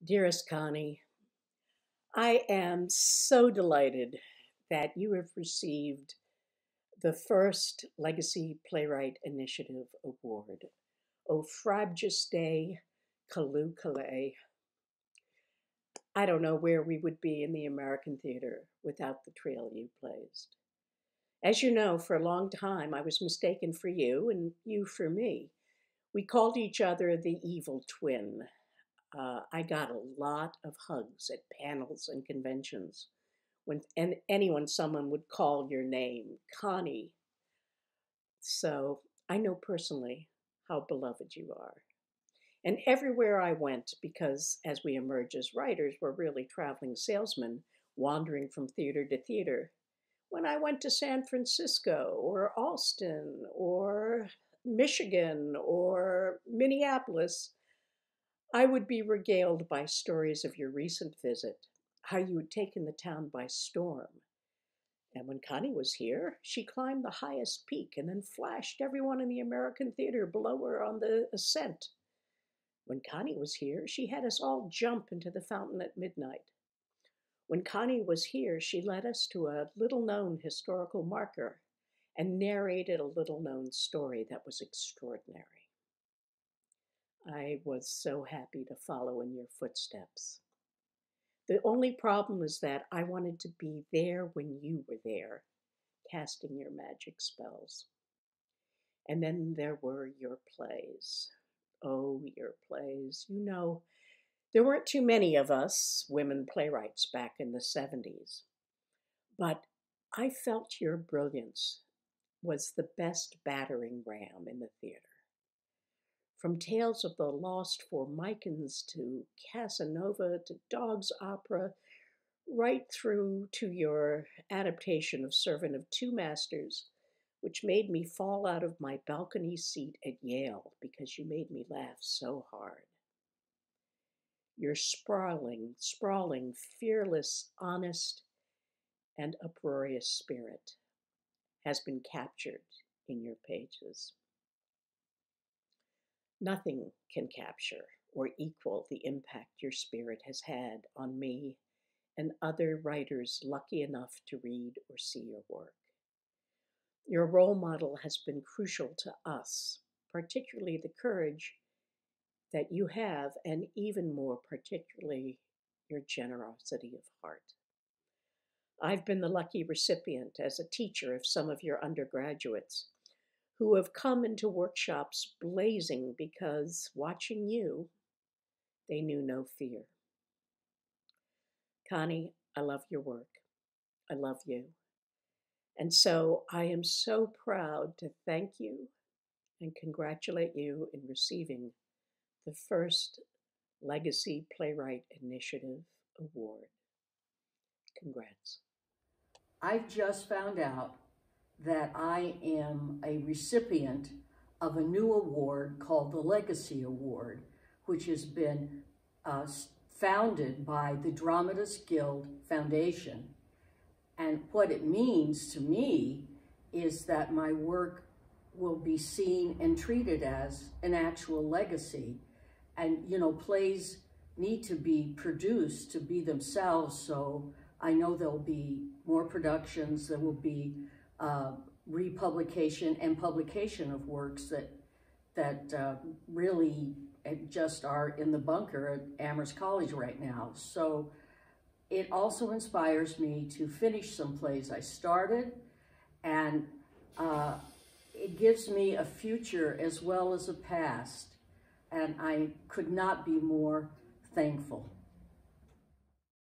Dearest Connie, I am so delighted that you have received the first Legacy Playwright Initiative Award. O frabjous Calu Calais. I don't know where we would be in the American theater without the trail you blazed. As you know, for a long time I was mistaken for you and you for me. We called each other the evil twin. I got a lot of hugs at panels and conventions when someone would call your name, Connie. So I know personally how beloved you are. And everywhere I went, because as we emerge as writers, we're really traveling salesmen wandering from theater to theater. When I went to San Francisco or Austin or Michigan or Minneapolis, I would be regaled by stories of your recent visit, how you had taken the town by storm. And when Connie was here, she climbed the highest peak and then flashed everyone in the American theater below her on the ascent. When Connie was here, she had us all jump into the fountain at midnight. When Connie was here, she led us to a little-known historical marker and narrated a little-known story that was extraordinary. I was so happy to follow in your footsteps. The only problem is that I wanted to be there when you were there, casting your magic spells. And then there were your plays. Oh, your plays. You know, there weren't too many of us women playwrights back in the 70s. But I felt your brilliance was the best battering ram in the theater. From Tales of the Lost Formicans to Casanova to Dog's Opera, right through to your adaptation of Servant of Two Masters, which made me fall out of my balcony seat at Yale because you made me laugh so hard. Your sprawling, fearless, honest, and uproarious spirit has been captured in your pages. Nothing can capture or equal the impact your spirit has had on me and other writers lucky enough to read or see your work. Your role model has been crucial to us, particularly the courage that you have, and even more particularly your generosity of heart. I've been the lucky recipient as a teacher of some of your undergraduates who have come into workshops blazing because, watching you, they knew no fear. Connie, I love your work. I love you. And so I am so proud to thank you and congratulate you in receiving the first Legacy Playwright Initiative Award. Congrats. I've just found out that I am a recipient of a new award called the Legacy Award, which has been founded by the Dramatists Guild Foundation. And what it means to me is that my work will be seen and treated as an actual legacy. And, you know, plays need to be produced to be themselves, so I know there'll be more productions, there will be republication and publication of works that really just are in the bunker at Amherst College right now. So it also inspires me to finish some plays I started, and it gives me a future as well as a past, and I could not be more thankful.